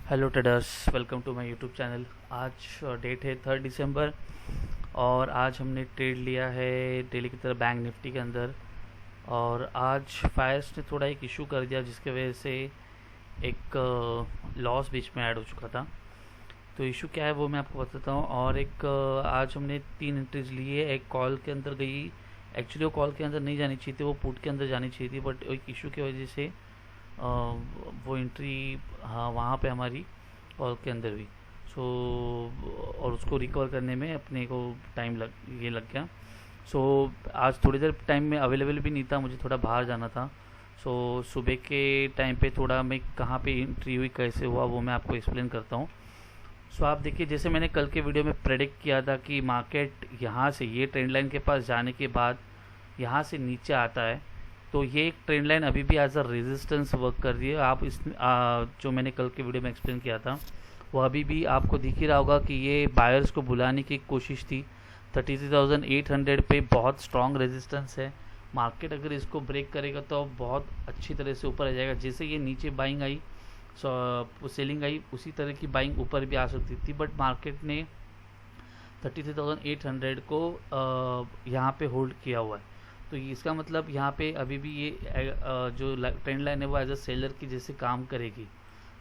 Hello traders, welcome to my YouTube channel. आज date है 3 दिसंबर और आज हमने ट्रेड लिया है डेली की तरह बैंक निफ्टी के अंदर। और आज फायर्स ने थोड़ा एक इशू कर दिया जिसकी वजह से एक लॉस बीच में ऐड हो चुका था। तो इशू क्या है वो मैं आपको बताता हूँ। और एक आज हमने 3 एंट्रीज ली है। एक कॉल के अंदर गई, एक्चुअली वो कॉल के अंदर नहीं जानी चाहिए थी, वो पुट के अंदर जानी चाहिए थी, बट एक इशू की वजह से वो एंट्री हाँ वहाँ पे हमारी कॉल के अंदर हुई। सो और उसको रिकवर करने में अपने को टाइम लग गया। सो आज थोड़ी देर टाइम में अवेलेबल भी नहीं था, मुझे थोड़ा बाहर जाना था। सो सुबह के टाइम पे थोड़ा मैं कहाँ पे एंट्री हुई, कैसे हुआ, वो मैं आपको एक्सप्लेन करता हूँ। सो आप देखिए, जैसे मैंने कल के वीडियो में प्रेडिक्ट किया था कि मार्केट यहाँ से ये ट्रेंड लाइन के पास जाने के बाद यहाँ से नीचे आता है, तो ये एक ट्रेंड लाइन अभी भी एज अ रेजिस्टेंस वर्क कर रही है। आप इस जो मैंने कल के वीडियो में एक्सप्लेन किया था वो अभी भी आपको दिख ही रहा होगा कि ये बायर्स को बुलाने की कोशिश थी। 33,800 पे बहुत स्ट्रॉन्ग रेजिस्टेंस है। मार्केट अगर इसको ब्रेक करेगा तो बहुत अच्छी तरह से ऊपर आ जाएगा। जैसे ये नीचे बाइंग आई, सेलिंग आई, उसी तरह की बाइंग ऊपर भी आ सकती थी, बट मार्केट ने 33,800 को यहाँ पे होल्ड किया हुआ है। तो इसका मतलब यहाँ पे अभी भी ये जो ट्रेंड लाइन है वो एज अ सेलर की जैसे काम करेगी।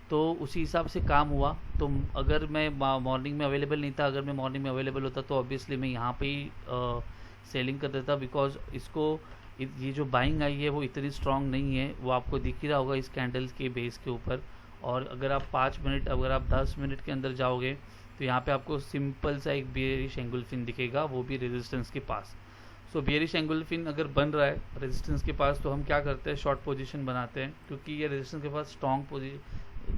तो उसी हिसाब से काम हुआ। तो अगर मैं मॉर्निंग में अवेलेबल नहीं था, अगर मैं मॉर्निंग में अवेलेबल होता तो ऑब्वियसली मैं यहाँ पे ही सेलिंग कर देता, बिकॉज इसको ये जो बाइंग आई है वो इतनी स्ट्रांग नहीं है। वो आपको दिख ही रहा होगा इस कैंडल के बेस के ऊपर। और अगर आप 5 मिनट, अगर आप 10 मिनट के अंदर जाओगे तो यहाँ पे आपको सिंपल सा एक बेयरिश एंगुलफिन दिखेगा, वो भी रेजिस्टेंस के पास। सो बेयरिश एंगुलफिन अगर बन रहा है रेजिस्टेंस के पास, तो हम क्या करते हैं, शॉर्ट पोजीशन बनाते हैं, क्योंकि ये रेजिस्टेंस के पास स्ट्रॉन्ग पोजीशन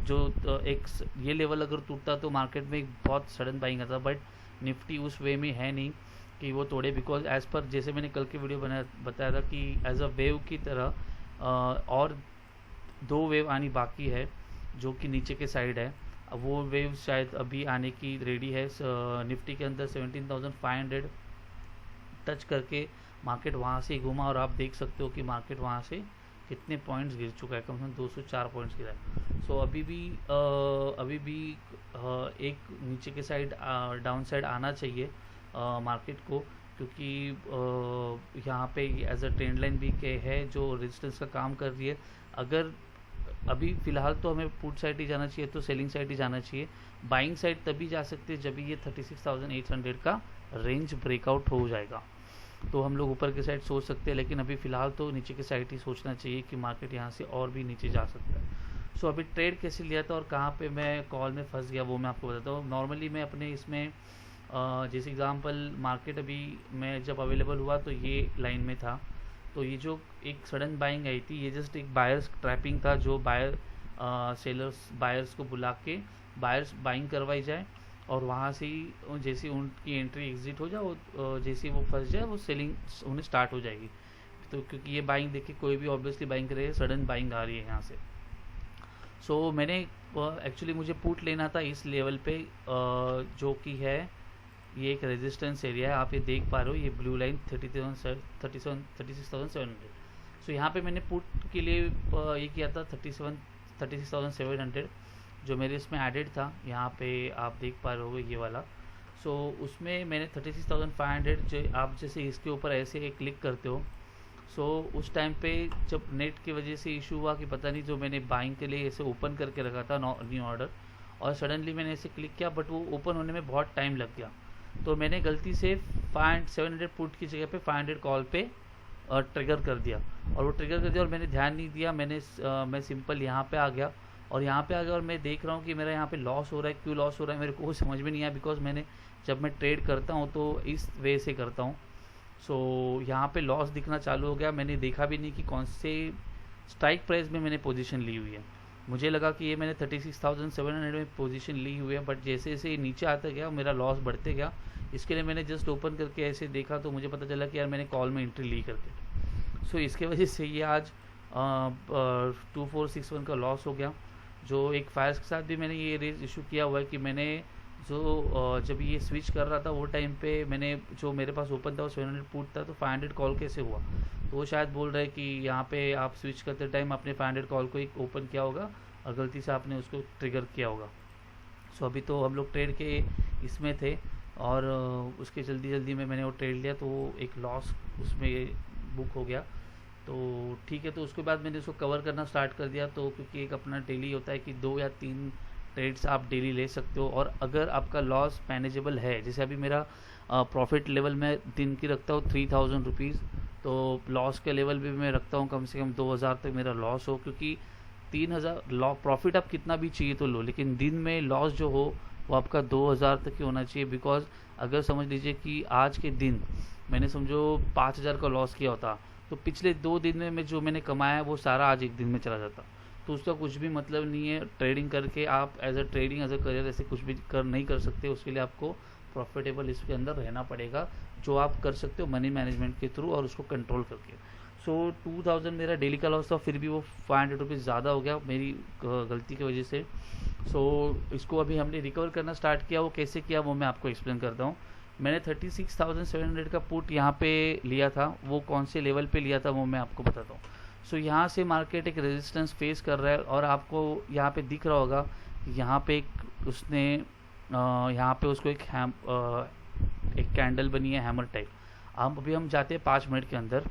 जो एक ये लेवल अगर टूटता तो मार्केट में एक बहुत सडन बाइंग आता। बट निफ्टी उस वे में है नहीं कि वो तोड़े, बिकॉज एज पर जैसे मैंने कल के वीडियो बताया था कि एज अ वेव की तरह और 2 वेव आनी बाकी है जो कि नीचे के साइड है। अब वो वेव शायद अभी आने की रेडी है। निफ्टी के अंदर 17,500 टच करके मार्केट वहाँ से ही घूमा, और आप देख सकते हो कि मार्केट वहाँ से कितने पॉइंट्स गिर चुका है, कम से कम 204 पॉइंट्स गिरा है। सो अभी भी एक नीचे के साइड डाउन साइड आना चाहिए मार्केट को, क्योंकि यहाँ पे एज अ ट्रेंड लाइन भी के है जो रेजिस्टेंस का काम कर रही है। अगर अभी फ़िलहाल तो हमें पुट साइड ही जाना चाहिए, तो सेलिंग साइड ही जाना चाहिए। बाइंग साइड तभी जा सकते हैं जब ये 36,800 का रेंज ब्रेकआउट हो जाएगा, तो हम लोग ऊपर के साइड सोच सकते हैं। लेकिन अभी फ़िलहाल तो नीचे के साइड ही सोचना चाहिए कि मार्केट यहाँ से और भी नीचे जा सकता है। सो अभी ट्रेड कैसे लिया था और कहाँ पे मैं कॉल में फंस गया वो मैं आपको बताता हूँ। नॉर्मली मैं अपने इसमें जैसे एग्जांपल मार्केट अभी मैं जब अवेलेबल हुआ तो ये लाइन में था। तो ये जो एक सडन बाइंग आई थी, ये जस्ट एक बायर्स ट्रैपिंग था, जो सेलर्स बायर्स को बुला के बायर्स बाइंग करवाई जाए, और वहाँ से ही जैसे उनकी एंट्री एग्जिट हो जाए, वो जैसे वो फंस जाए वो सेलिंग उन्हें स्टार्ट हो जाएगी। तो क्योंकि ये बाइंग देख के कोई भी ऑब्वियसली बाइंग करेगा, सडन बाइंग आ रही है यहाँ से। सो मैंने एक्चुअली मुझे पुट लेना था इस लेवल पे, जो कि है ये एक रेजिस्टेंस एरिया है। आप ये देख पा रहे हो, ये ब्लू लाइन 36,700। सो यहाँ पे मैंने पुट के लिए ये किया था 36,700, जो मेरे इसमें एडेड था। यहाँ पे आप देख पा रहे हो ये वाला। सो उसमें मैंने 36,500, जो आप जैसे इसके ऊपर ऐसे क्लिक करते हो, सो उस टाइम पे जब नेट की वजह से इशू हुआ कि पता नहीं, जो मैंने बाइंग के लिए ऐसे ओपन करके रखा था न्यू ऑर्डर, और सडनली मैंने ऐसे क्लिक किया, बट वो ओपन होने में बहुत टाइम लग गया। तो मैंने गलती से 700 पुट की जगह पे 500 कॉल पे ट्रिगर कर दिया, और वो ट्रिगर कर दिया और मैंने ध्यान नहीं दिया। मैं सिंपल यहाँ पे आ गया, और यहाँ पे आ गया और मैं देख रहा हूँ कि मेरा यहाँ पे लॉस हो रहा है। क्यों लॉस हो रहा है मेरे को समझ में नहीं आया, बिकॉज जब मैं ट्रेड करता हूँ तो इस वे से करता हूँ। सो यहाँ पे लॉस दिखना चालू हो गया। मैंने देखा भी नहीं कि कौन से स्ट्राइक प्राइस में मैंने पोजीशन ली हुई है। मुझे लगा कि ये मैंने 36,700 में पोजीशन ली हुई है, बट जैसे जैसे ये नीचे आता गया मेरा लॉस बढ़ते गया। इसके लिए मैंने जस्ट ओपन करके ऐसे देखा तो मुझे पता चला कि यार मैंने कॉल में एंट्री ली करके। सो इसके वजह से ये आज 2461 का लॉस हो गया। जो एक फायर्स के साथ भी मैंने ये रेज इशू किया हुआ है कि मैंने जो जब ये स्विच कर रहा था वो टाइम पे मैंने, जो मेरे पास ओपन था वो 700 पुट था, तो 500 कॉल कैसे हुआ। तो वो शायद बोल रहे हैं कि यहाँ पे आप स्विच करते टाइम आपने 500 कॉल को एक ओपन किया होगा, और गलती से आपने उसको ट्रिगर किया होगा। सो अभी तो हम लोग ट्रेड के इसमें थे और उसके जल्दी जल्दी में मैंने वो ट्रेड लिया, तो एक लॉस उसमें बुक हो गया। तो ठीक है, तो उसके बाद मैंने उसको कवर करना स्टार्ट कर दिया। तो क्योंकि एक अपना डेली होता है कि 2 या 3 ट्रेड्स आप डेली ले सकते हो, और अगर आपका लॉस मैनेजेबल है, जैसे अभी मेरा प्रॉफिट लेवल मैं दिन की रखता हूँ 3000 रुपीज़, तो लॉस के लेवल भी मैं रखता हूँ कम से कम 2000 तक मेरा लॉस हो, क्योंकि 3000 लॉ प्रॉफिट आप कितना भी चाहिए तो लो, लेकिन दिन में लॉस जो हो वो आपका 2000 तक ही होना चाहिए। बिकॉज अगर समझ लीजिए कि आज के दिन मैंने समझो 5000 का लॉस किया होता, तो पिछले 2 दिन में जो मैंने कमाया है वो सारा आज एक दिन में चला जाता, तो उसका कुछ भी मतलब नहीं है। ट्रेडिंग करके आप एज अ करियर ऐसे कुछ भी नहीं कर सकते। उसके लिए आपको प्रॉफिटेबल इसके अंदर रहना पड़ेगा, जो आप कर सकते हो मनी मैनेजमेंट के थ्रू और उसको कंट्रोल करके। सो 2000 मेरा डेली का लॉस था, फिर भी वो 500 रुपीज़ ज़्यादा हो गया मेरी गलती की वजह से। सो इसको अभी हमने रिकवर करना स्टार्ट किया। वो कैसे किया वो मैं आपको एक्सप्लेन करता हूँ। मैंने 36,700 का पुट यहाँ पे लिया था, वो कौन से लेवल पे लिया था वो मैं आपको बताता हूँ। सो यहाँ से मार्केट एक रेजिस्टेंस फेस कर रहा है, और आपको यहाँ पे दिख रहा होगा यहाँ पे एक उसने यहाँ पे उसको एक कैंडल बनी है हैमर टाइप। अब अभी हम जाते हैं 5 मिनट के अंदर।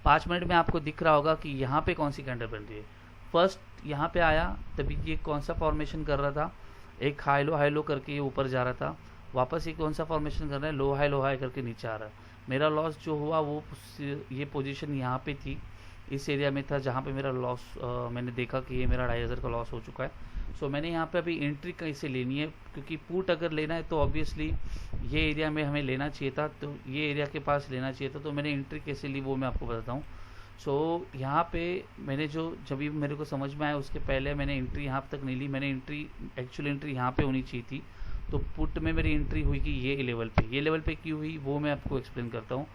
5 मिनट में आपको दिख रहा होगा कि यहाँ पे कौन सी कैंडल बन रही है। फर्स्ट यहाँ पे आया, तभी ये कौन सा फॉर्मेशन कर रहा था, एक हाई लो करके ये ऊपर जा रहा था, वापस ये कौन सा फॉर्मेशन कर रहा है, लो हाई करके नीचे आ रहा है। मेरा लॉस जो हुआ वो ये पोजीशन यहाँ पे थी, इस एरिया में था जहाँ पे मेरा लॉस मैंने देखा कि ये मेरा 2500 का लॉस हो चुका है। सो मैंने यहाँ पे अभी एंट्री कैसे लेनी है, क्योंकि पुट अगर लेना है तो ऑब्वियसली ये एरिया में हमें लेना चाहिए था, तो ये एरिया के पास लेना चाहिए था। तो मैंने एंट्री कैसे ली वो मैं आपको बताता हूँ। सो यहाँ पे मैंने जब भी मेरे को समझ में आया उसके पहले मैंने एंट्री यहाँ तक नहीं ली। मैंने एक्चुअल एंट्री यहाँ पे होनी चाहिए थी, तो पुट में मेरी एंट्री हुई कि ये लेवल पे क्यों हुई वो मैं आपको एक्सप्लेन करता हूँ।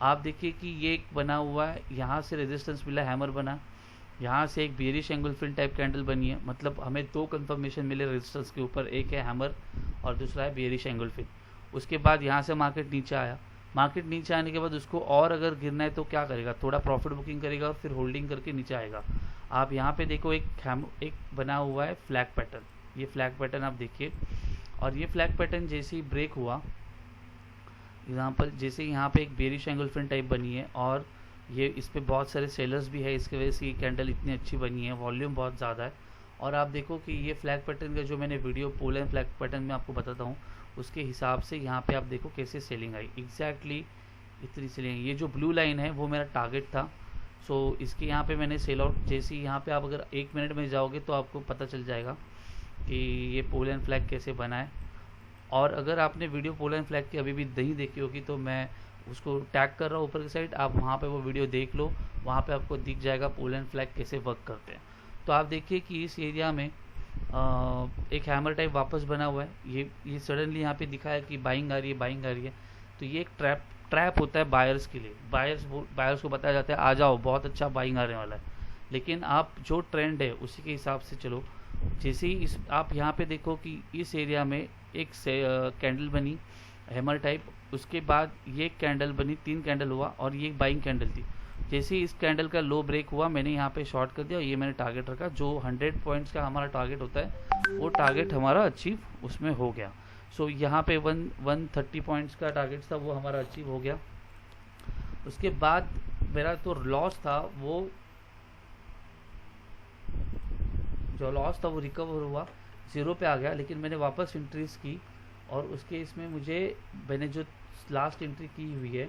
आप देखिए कि ये एक बना हुआ है, यहाँ से रेजिस्टेंस मिला, हैमर बना, यहाँ से एक बेरिश एंगुलफिल टाइप कैंडल बनी है। मतलब हमें 2 कंफर्मेशन मिले रेजिस्टेंस के ऊपर, एक है हैमर और दूसरा है बेरिश एंगुलफिल। उसके बाद यहाँ से मार्केट नीचे आया। मार्केट नीचे आने के बाद उसको और अगर गिरना है तो क्या करेगा, थोड़ा प्रॉफिट बुकिंग करेगा और फिर होल्डिंग करके नीचे आएगा। आप यहाँ पे देखो एक बना हुआ है फ्लैग पैटर्न, ये फ्लैग पैटर्न आप देखिए। और ये फ्लैग पैटर्न जैसे ही ब्रेक हुआ, एग्जाम्पल जैसे यहाँ पे एक बेरिश एंगुलफिन टाइप बनी है, और ये इस पर बहुत सारे सेलर्स भी है, इसकी वजह से ये कैंडल इतनी अच्छी बनी है, वॉल्यूम बहुत ज़्यादा है। और आप देखो कि ये फ्लैग पैटर्न का जो मैंने video pole and flag pattern में आपको बताता हूँ, उसके हिसाब से यहाँ पे आप देखो कैसे सेलिंग आई, एग्जैक्टली इतनी सेलिंग। ये जो ब्लू लाइन है वो मेरा टारगेट था। सो इसके यहाँ पे मैंने सेल आउट, जैसे यहाँ पे आप अगर 1 मिनट में जाओगे तो आपको पता चल जाएगा कि ये पोल एंड फ्लैग कैसे बना है। और अगर आपने वीडियो पोल एंड फ्लैग की अभी भी नहीं देखी होगी तो मैं उसको टैग कर रहा हूँ ऊपर की साइड, आप वहाँ पे वो वीडियो देख लो, वहाँ पे आपको दिख जाएगा पोल एंड फ्लैग कैसे वर्क करते हैं। तो आप देखिए कि इस एरिया में एक हैमर टाइप वापस बना हुआ है। ये सडनली यहाँ पे दिखा है कि बाइंग आ रही है। तो ये एक ट्रैप होता है बायर्स के लिए। बायर्स को बताया जाता है आ जाओ, बहुत अच्छा बाइंग आने वाला है। लेकिन आप जो ट्रेंड है उसी के हिसाब से चलो। जैसे ही आप यहाँ पे देखो कि इस एरिया में एक कैंडल बनी हैमर टाइप, उसके बाद ये कैंडल बनी, 3 कैंडल हुआ और ये एक बाइंग कैंडल थी। जैसे ही इस कैंडल का लो ब्रेक हुआ मैंने यहाँ पे शॉर्ट कर दिया, और ये मैंने टारगेट रखा, जो 100 पॉइंट्स का हमारा टारगेट होता है वो टारगेट हमारा अचीव उसमें हो गया। सो यहाँ पे 130 पॉइंट्स का टारगेट था वो हमारा अचीव हो गया। उसके बाद मेरा तो लॉस था वो रिकवर हुआ, 0 पे आ गया। लेकिन मैंने वापस एंट्रीज की, और उसके इसमें मैंने जो लास्ट एंट्री की हुई है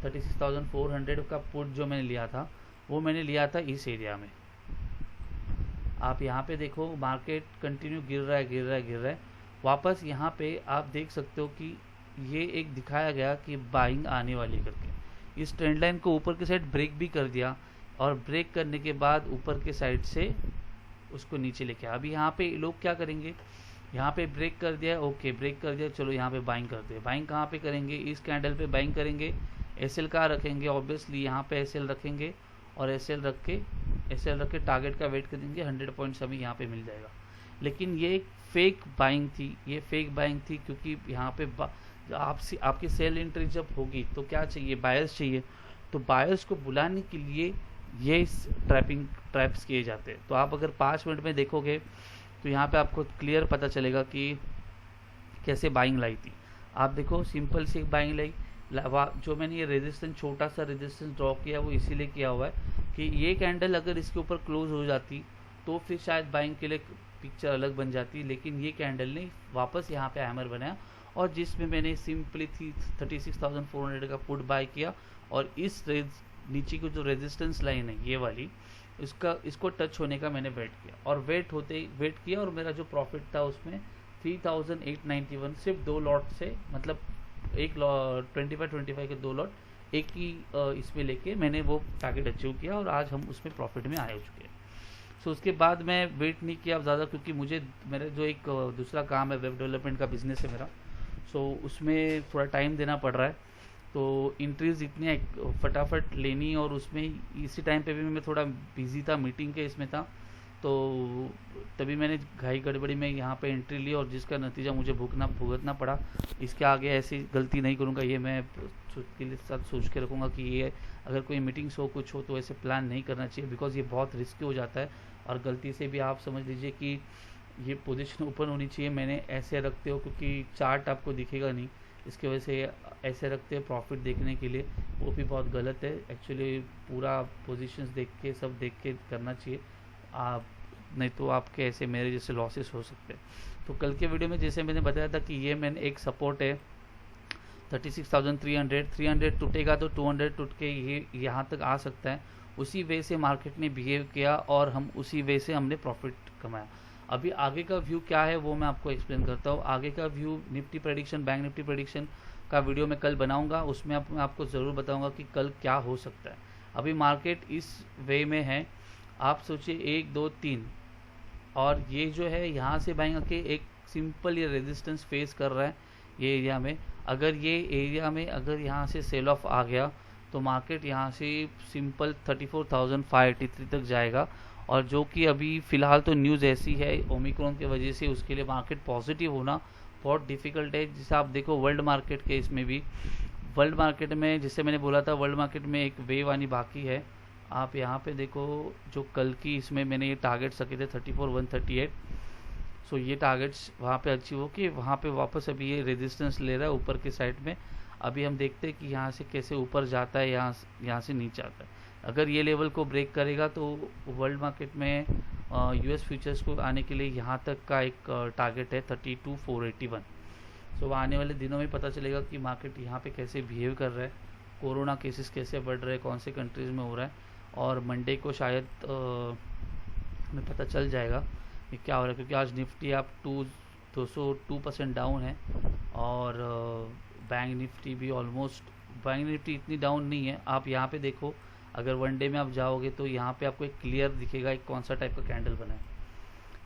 36,400 का पुट जो मैंने लिया था वो मैंने लिया था इस एरिया में। आप यहाँ पे देखो मार्केट कंटिन्यू गिर रहा है। वापस यहाँ पे आप देख सकते हो कि ये एक दिखाया गया कि बाइंग आने वाली करके। इस ट्रेंड लाइन को ऊपर की साइड ब्रेक भी कर दिया, और ब्रेक करने के बाद ऊपर के साइड से उसको नीचे लेके। अभी यहाँ पे लोग क्या करेंगे, यहाँ पे ब्रेक कर दिया, ओके ब्रेक कर दिया, चलो यहाँ पे बाइंग करते हैं। बाइंग कहाँ पे करेंगे, इस कैंडल पे बाइंग करेंगे। एसएल कहाँ रखेंगे, ऑब्वियसली यहाँ पे एसएल रखेंगे, और एसएल रख के टारगेट का वेट करेंगे, 100 पॉइंट्स हमें यहाँ पे मिल जाएगा। लेकिन ये एक फेक बाइंग थी, क्योंकि यहाँ पे आपकी सेल एंट्री जब होगी तो क्या चाहिए, बायर्स चाहिए। तो बायर्स को बुलाने के लिए ये ट्रैप्स किए जाते हैं। तो आप अगर 5 मिनट में देखोगे तो यहाँ पे आपको क्लियर पता चलेगा कि कैसे बाइंग लाई थी। आप देखो सिंपल सी बाइंग लाई, जो मैंने ये रेजिस्टेंस, छोटा सा रेजिस्टेंस ड्रॉ किया वो इसीलिए किया हुआ है कि ये कैंडल अगर इसके ऊपर क्लोज हो जाती तो फिर शायद बाइंग के लिए पिक्चर अलग बन जाती, लेकिन ये कैंडल ने वापस यहाँ पे हैमर बनाया और जिसमें मैंने सिंपली 36,400 का पुट बाय किया और इस नीचे की जो रेजिस्टेंस लाइन है ये वाली, इसको टच होने का मैंने वेट किया और वेट किया और मेरा जो प्रॉफिट था उसमें 3,891 सिर्फ 2 लॉट से, मतलब एक 25 के 2 लॉट एक ही इसमें लेके मैंने वो टारगेट अचीव किया और आज हम उसमें प्रॉफिट में आए हो चुके हैं। सो उसके बाद मैं वेट नहीं किया ज़्यादा, क्योंकि मुझे मेरा जो एक दूसरा काम है, वेब डेवलपमेंट का बिजनेस है मेरा, सो उसमें थोड़ा टाइम देना पड़ रहा है। तो एंट्रीज इतनी फटाफट लेनी और उसमें इसी टाइम पे भी मैं थोड़ा बिजी था, मीटिंग के इसमें था, तो तभी मैंने घाई गड़बड़ी में यहाँ पे एंट्री ली और जिसका नतीजा मुझे भुगतना पड़ा। इसके आगे ऐसी गलती नहीं करूँगा, ये मैं के साथ सोच के रखूँगा कि ये अगर कोई मीटिंग्स हो कुछ हो तो ऐसे प्लान नहीं करना चाहिए, बिकॉज ये बहुत रिस्की हो जाता है। और गलती से भी आप समझ लीजिए कि ये पोजीशन ओपन होनी चाहिए, मैंने ऐसे रखते हो क्योंकि चार्ट आपको दिखेगा नहीं, इसकी वजह से ऐसे रखते हैं प्रॉफिट देखने के लिए, वो भी बहुत गलत है। एक्चुअली पूरा पोजीशंस देख के सब देख के करना चाहिए, आप नहीं तो आपके ऐसे मेरे जैसे लॉसेस हो सकते हैं। तो कल के वीडियो में जैसे मैंने बताया था कि ये मैंने एक सपोर्ट है 36,300 टूटेगा तो 200 टूट के ये यहाँ तक आ सकता है। उसी वे से मार्केट ने बिहेव किया और हम उसी वे से हमने प्रॉफिट कमाया। अभी आगे का व्यू क्या है वो मैं आपको एक्सप्लेन करता हूँ। आगे का view Nifty prediction, bank Nifty prediction का वीडियो मैं कल बनाऊंगा, उसमें मैं आपको ज़रूर बताऊंगा कि कल क्या हो सकता है। अभी मार्केट इस वे में है, आप सोचिए 1 2 3 और ये जो है यहाँ से बाइंग आके एक सिंपल ये रेजिस्टेंस फेस कर रहा है ये एरिया में। अगर ये एरिया में अगर यहाँ से सेल ऑफ आ गया तो मार्केट यहाँ से सिंपल 34,583 तक जाएगा। और जो कि अभी फ़िलहाल तो न्यूज़ ऐसी है ओमिक्रॉन की वजह से, उसके लिए मार्केट पॉजिटिव होना बहुत डिफ़िकल्ट है। जैसे आप देखो वर्ल्ड मार्केट के इसमें भी, वर्ल्ड मार्केट में जिससे मैंने बोला था वर्ल्ड मार्केट में एक वेव आनी बाकी है। आप यहाँ पे देखो जो कल की इसमें मैंने ये टारगेट्स रखे थे 34,138, सो ये टारगेट्स वहाँ पे अचीव हो कि वहाँ पे वापस अभी ये रेजिस्टेंस ले रहा है ऊपर के साइड में। अभी हम देखते हैं कि यहाँ से कैसे ऊपर जाता है, यहाँ से नीचे आता है। अगर ये लेवल को ब्रेक करेगा तो वर्ल्ड मार्केट में यूएस फ्यूचर्स को आने के लिए यहाँ तक का एक टारगेट है 32,481। सो आने वाले दिनों में पता चलेगा कि मार्केट यहाँ पे कैसे बिहेव कर रहा है, कोरोना केसेस कैसे बढ़ रहे हैं, कौन से कंट्रीज़ में हो रहा है। और मंडे को शायद हमें पता चल जाएगा कि क्या हो रहा है, क्योंकि आज निफ्टी आप 202% डाउन है और बैंक निफ्टी भी ऑलमोस्ट, बैंक निफ्टी इतनी डाउन नहीं है। आप यहाँ पे देखो, अगर वन डे में आप जाओगे तो यहाँ पे आपको एक क्लियर दिखेगा एक कौन सा टाइप का कैंडल बना है।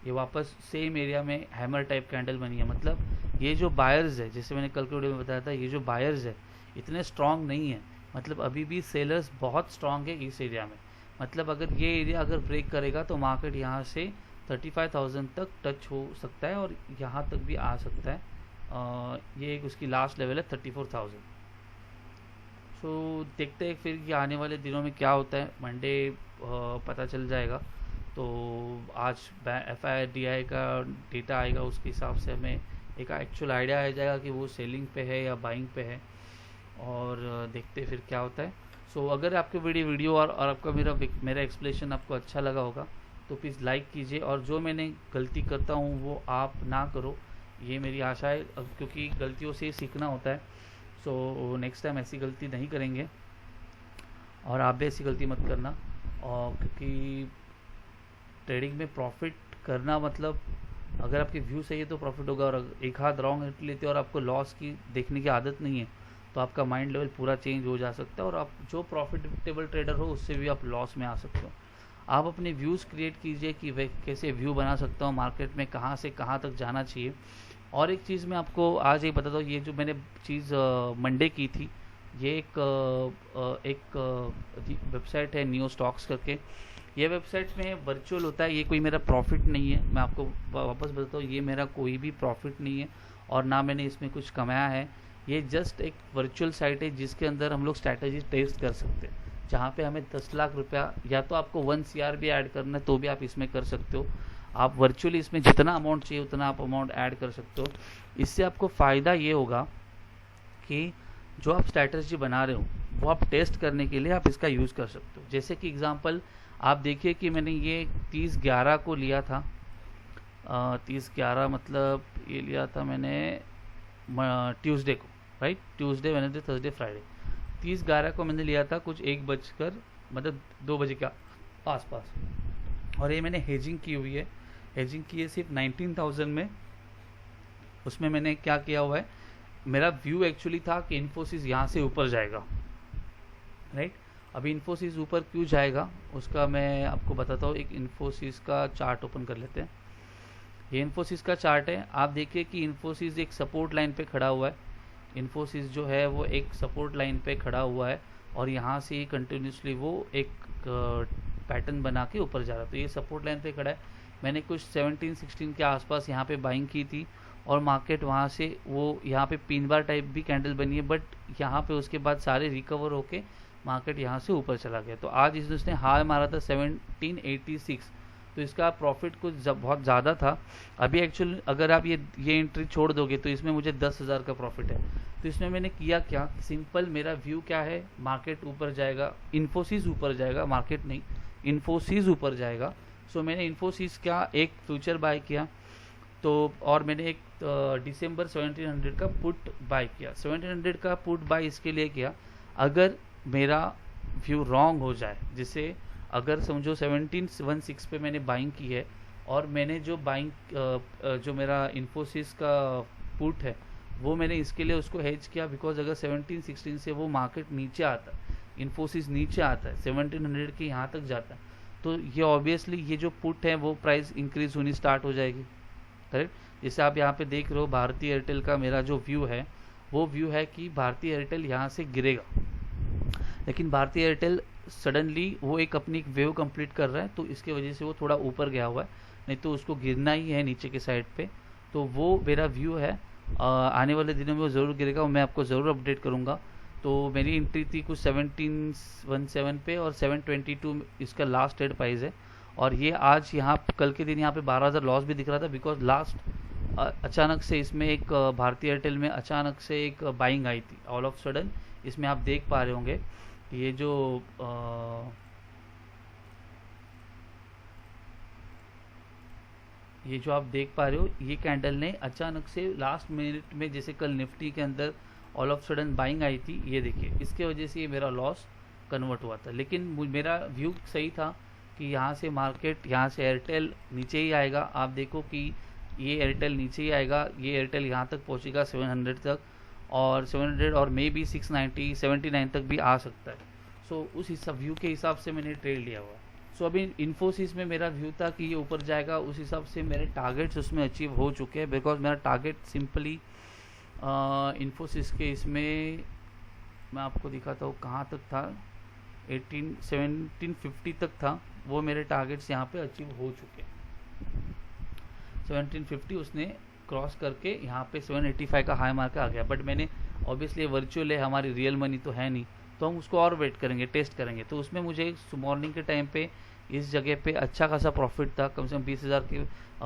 ये वापस सेम एरिया में हैमर टाइप कैंडल बनी है। मतलब ये जो बायर्स है, जैसे मैंने कल के वीडियो में बताया था, ये जो बायर्स है इतने स्ट्रांग नहीं है, मतलब अभी भी सेलर्स बहुत स्ट्रांग है इस एरिया में। मतलब अगर ये एरिया अगर ब्रेक करेगा तो मार्केट यहाँ से 35,000 तक टच हो सकता है और यहाँ तक भी आ सकता है। ये एक उसकी लास्ट लेवल है 34,000। सो देखते हैं फिर कि आने वाले दिनों में क्या होता है, मंडे पता चल जाएगा। तो आज FIDI का डेटा आएगा, उसके हिसाब से हमें एक एक्चुअल आइडिया आ जाएगा कि वो सेलिंग पे है या बाइंग पे है, और देखते फिर क्या होता है। सो अगर आपको वीडियो और आपका मेरा एक्सप्लेनेशन आपको अच्छा लगा होगा तो प्लीज़ लाइक कीजिए, और जो मैंने गलती करता हूँ वो आप ना करो, ये मेरी आशा है, क्योंकि गलतियों से सीखना होता है। सो नेक्स्ट टाइम ऐसी गलती नहीं करेंगे और आप भी ऐसी गलती मत करना। और क्योंकि ट्रेडिंग में प्रॉफिट करना मतलब अगर आपके व्यू सही है तो प्रॉफिट होगा, और एक हाथ रॉन्ग एंट्री लेते हो और आपको लॉस की देखने की आदत नहीं है तो आपका माइंड लेवल पूरा चेंज हो जा सकता है, और आप जो प्रॉफिटेबल ट्रेडर हो उससे भी आप लॉस में आ सकते हो। आप अपने व्यूज़ क्रिएट कीजिए कि वह कैसे व्यू बना सकता हूँ मार्केट में, कहाँ से कहाँ तक जाना चाहिए। और एक चीज़ मैं आपको आज ये बताता हूँ, ये जो मैंने चीज़ मंडे की थी, ये एक वेबसाइट है न्यू स्टॉक्स करके। ये वेबसाइट में वर्चुअल होता है, ये कोई मेरा प्रॉफिट नहीं है, मैं आपको वापस बताता हूँ, ये मेरा कोई भी प्रॉफिट नहीं है और ना मैंने इसमें कुछ कमाया है। ये जस्ट एक वर्चुअल साइट है जिसके अंदर हम लोग स्ट्रैटेजी टेस्ट कर सकते हैं। जहाँ पे हमें 10 लाख रुपया या तो आपको 1 CR भी ऐड करना है तो भी आप इसमें कर सकते हो। आप वर्चुअली इसमें जितना अमाउंट चाहिए उतना आप अमाउंट ऐड कर सकते हो। इससे आपको फ़ायदा ये होगा कि जो आप स्ट्रैटेजी बना रहे हो वो आप टेस्ट करने के लिए आप इसका यूज़ कर सकते हो। जैसे कि एग्जांपल आप देखिए कि मैंने ये 30/11 को लिया था। 30/11 मतलब ये लिया था मैंने ट्यूसडे को, right, Tuesday, Wednesday, Thursday, Friday. 30/11 को मैंने लिया था कुछ 1 बजकर मतलब 2 बजे के आसपास, और ये मैंने हेजिंग की हुई है। हेजिंग की है सिर्फ 19,000 में। उसमें मैंने क्या किया हुआ है, मेरा व्यू एक्चुअली था कि इन्फोसिस यहाँ से ऊपर जाएगा, राइट। अभी इन्फोसिस ऊपर क्यों जाएगा उसका मैं आपको बताता हूँ। एक इन्फोसिस का चार्ट ओपन कर लेते हैं। ये इन्फोसिस का चार्ट है। आप देखिए कि इन्फोसिस एक सपोर्ट लाइन पे खड़ा हुआ है। इन्फोसिस जो है वो एक सपोर्ट लाइन पे खड़ा हुआ है और यहाँ से कंटिन्यूसली वो एक पैटर्न बना के ऊपर जा रहा है। तो ये सपोर्ट लाइन पे खड़ा है। मैंने कुछ 17-16 के आसपास यहाँ पे बाइंग की थी और मार्केट वहाँ से वो यहाँ पे पिन बार टाइप भी कैंडल बनी है, बट यहाँ पे उसके बाद सारे रिकवर होके मार्केट यहाँ से ऊपर चला गया। तो आज इसने हाई मारा था 1786, तो इसका प्रॉफिट कुछ बहुत ज़्यादा था। अभी एक्चुअली अगर आप ये एंट्री छोड़ दोगे तो इसमें मुझे 10,000 का प्रॉफिट है। तो इसमें मैंने किया क्या, सिंपल मेरा व्यू क्या है, मार्केट ऊपर जाएगा, इन्फोसिस ऊपर जाएगा, मार्केट नहीं, इन्फोसिस ऊपर जाएगा। सो मैंने इन्फोसिस का एक फ्यूचर बाय किया। तो और मैंने एक दिसंबर 1700 का पुट बाय किया। 1700 का पुट बाय इसके लिए किया, अगर मेरा व्यू रॉन्ग हो जाए, जिसे अगर समझो 1716 पे मैंने बाइंग की है और मैंने जो बाइंग जो मेरा इन्फोसिस का पुट है वो मैंने इसके लिए उसको हेज किया, बिकॉज अगर 1716 से वो मार्केट नीचे आता है, इन्फोसिस नीचे आता है 1700 के यहाँ तक जाता है, तो ये ऑब्वियसली ये जो पुट है वो प्राइस इंक्रीज होनी स्टार्ट हो जाएगी, करेक्ट। जैसे आप यहाँ पे देख रहे हो भारतीय एयरटेल का मेरा जो व्यू है वो व्यू है कि भारतीय एयरटेल यहाँ से गिरेगा, लेकिन भारतीय एयरटेल सडनली वो एक अपनी एक वेव कंप्लीट कर रहा है, तो इसके वजह से वो थोड़ा ऊपर गया हुआ है, नहीं तो उसको गिरना ही है नीचे के साइड पे। तो वो मेरा व्यू है, आने वाले दिनों में वो ज़रूर गिरेगा और मैं आपको ज़रूर अपडेट करूँगा। तो मेरी एंट्री थी कुछ 1717 पे और 722 इसका लास्ट ट्रेड प्राइस है। और ये आज यहाँ कल के दिन यहाँ पे 12,000 लॉस भी दिख रहा था, बिकॉज लास्ट अचानक से इसमें एक भारतीय एयरटेल में अचानक से एक बाइंग आई थी ऑल ऑफ सडन। इसमें आप देख पा रहे होंगे ये जो ये जो आप देख पा रहे हो ये कैंडल ने अचानक से लास्ट मिनट में, जैसे कल निफ्टी के अंदर all of sudden buying I थी, ये देखिए, इसके वजह से ये मेरा लॉस कन्वर्ट हुआ था। लेकिन मेरा व्यू सही था कि यहाँ से मार्केट, यहाँ से एयरटेल नीचे ही आएगा। आप देखो कि ये एयरटेल नीचे ही आएगा, ये एयरटेल यहाँ तक पहुँचेगा 700 तक, और 700 और मे बी 690 79 तक भी आ सकता है। सो उस हिसाब व्यू के हिसाब से मैंने ट्रेड लिया हुआ है। सो अभी इन्फोसिस में मेरा व्यू था कि ये ऊपर जाएगा, उस हिसाब से मेरे टारगेट्स उसमें अचीव हो चुके हैं, बिकॉज मेरा टारगेट सिंपली इन्फोसिस के इसमें मैं आपको दिखाता हूँ कहाँ तक था, 1750 तक था, वो मेरे टारगेट्स यहाँ पे अचीव हो चुके हैं। 1750 उसने क्रॉस करके यहाँ पे 785 का हाई मार्क आ गया, बट मैंने ऑब्वियसली वर्चुअल है, हमारी रियल मनी तो है नहीं, तो हम उसको और वेट करेंगे, टेस्ट करेंगे। तो उसमें मुझे मॉर्निंग के टाइम पे इस जगह पे अच्छा खासा प्रॉफिट था, कम से कम 20,000 के।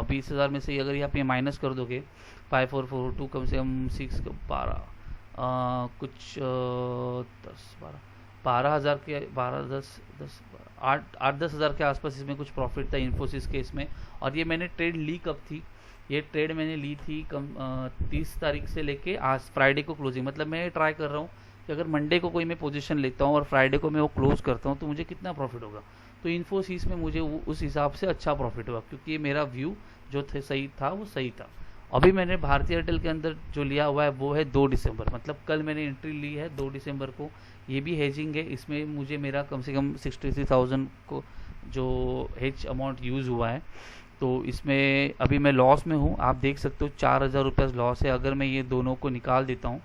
20,000 में से अगर आप ये माइनस कर दोगे 5442, कम से कम 12 कुछ 12,000 के 8-10,000 के आसपास इसमें कुछ प्रॉफिट था इन्फोसिस के इसमें। और ये मैंने ट्रेड ली कब थी, ये ट्रेड मैंने ली थी 30 तारीख से लेके आज फ्राइडे को क्लोजिंग। मतलब मैं ट्राई कर रहा हूँ कि अगर मंडे को कोई मैं पोजीशन लेता हूँ और फ्राइडे को मैं वो क्लोज करता हूँ तो मुझे कितना प्रॉफिट होगा। तो इन्फोसिस में मुझे उस हिसाब से अच्छा प्रॉफिट हुआ, क्योंकि मेरा व्यू जो सही था वो सही था। अभी मैंने भारतीय एयरटेल के अंदर जो लिया हुआ है वो है 2 दिसंबर, मतलब कल मैंने एंट्री ली है 2 दिसंबर को। ये भी हेजिंग है, इसमें मुझे मेरा कम से कम 63,000 को जो हेज अमाउंट यूज़ हुआ है, तो इसमें अभी मैं लॉस में हूँ। आप देख सकते हो 4,000 रुपये लॉस है। अगर मैं ये दोनों को निकाल देता हूँ,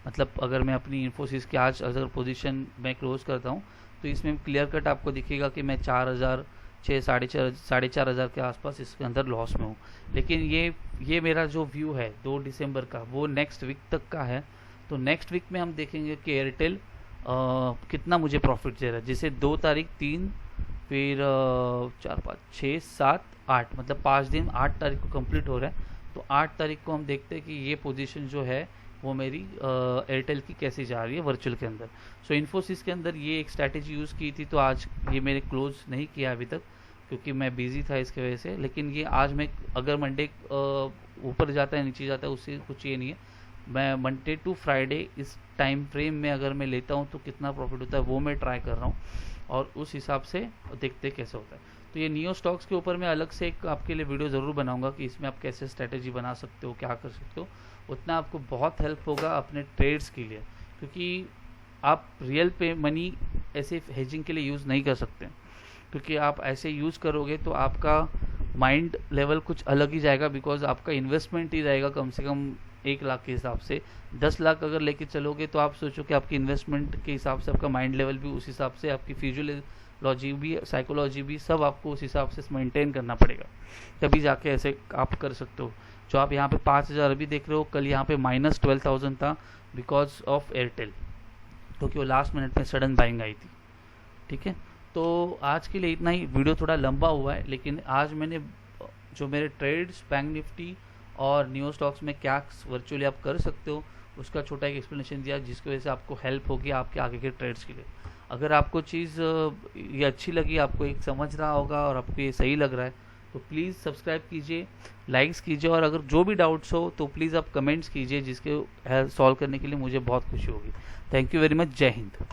मतलब अगर मैं अपनी इन्फोसिस की आज अगर पोजीशन मैं क्लोज करता हूँ तो इसमें क्लियर कट आपको दिखेगा कि मैं 4,000 साढ़े चार हज़ार के आसपास इसके अंदर लॉस में हूँ। लेकिन ये मेरा जो व्यू है 2 दिसंबर का वो नेक्स्ट वीक तक का है। तो नेक्स्ट वीक में हम देखेंगे कि एयरटेल कितना मुझे प्रॉफिट दे रहा है। जैसे 2 तारीख, 3, फिर 4, 5, 6, 7, 8, मतलब 5 दिन, 8 तारीख को कंप्लीट हो रहा है। तो 8 तारीख को हम देखते हैं कि ये पोजीशन जो है वो मेरी एयरटेल की कैसी जा रही है वर्चुअल के अंदर। सो इन्फोसिस के अंदर ये एक स्ट्रैटेजी यूज़ की थी, तो आज ये मेरे क्लोज नहीं किया अभी तक क्योंकि मैं बिजी था इसके वजह से। लेकिन ये आज मैं अगर मंडे ऊपर जाता है नीचे जाता है उससे कुछ ये नहीं है, मैं मंडे टू फ्राइडे इस टाइम फ्रेम में अगर मैं लेता हूँ तो कितना प्रॉफिट होता है वो मैं ट्राई कर रहा हूँ और उस हिसाब से देखते कैसे होता है। तो ये नियो स्टॉक्स के ऊपर मैं अलग से एक आपके लिए वीडियो ज़रूर बनाऊंगा कि इसमें आप कैसे स्ट्रैटेजी बना सकते हो, क्या कर सकते हो। उतना आपको बहुत हेल्प होगा अपने ट्रेड्स के लिए, क्योंकि आप रियल पे मनी ऐसे हेजिंग के लिए यूज़ नहीं कर सकते, क्योंकि आप ऐसे यूज़ करोगे तो आपका माइंड लेवल कुछ अलग ही जाएगा। बिकॉज आपका इन्वेस्टमेंट ही रहेगा कम से कम 1 लाख के हिसाब से। 10 लाख अगर लेके चलोगे तो आप सोचो कि आपकी इन्वेस्टमेंट के हिसाब से आपका माइंड लेवल भी उस हिसाब से, आपकी फिजियोलॉजी भी, साइकोलॉजी भी, सब आपको उस हिसाब से मेंटेन करना पड़ेगा, तभी जाके ऐसे आप कर सकते हो। जो आप यहाँ पे 5,000 अभी देख रहे हो, कल यहाँ पे -12,000 था बिकॉज ऑफ एयरटेल, क्योंकि वो लास्ट मिनट में सडन बाइंग आई थी। ठीक है, तो आज के लिए इतना ही। वीडियो थोड़ा लंबा हुआ है, लेकिन आज मैंने जो मेरे ट्रेड्स बैंक निफ्टी और नियो स्टॉक्स में क्या वर्चुअली आप कर सकते हो उसका छोटा एक एक्सप्लेनेशन दिया, जिसकी वजह से आपको हेल्प होगी आपके आगे के ट्रेड्स के लिए। अगर आपको चीज़ ये अच्छी लगी, आपको एक समझ रहा होगा और आपको ये सही लग रहा है, तो प्लीज़ सब्सक्राइब कीजिए, लाइक्स कीजिए, और अगर जो भी डाउट्स हो तो प्लीज़ आप कमेंट्स कीजिए, जिसके सॉल्व करने के लिए मुझे बहुत खुशी होगी। Thank you very much. जय हिंद।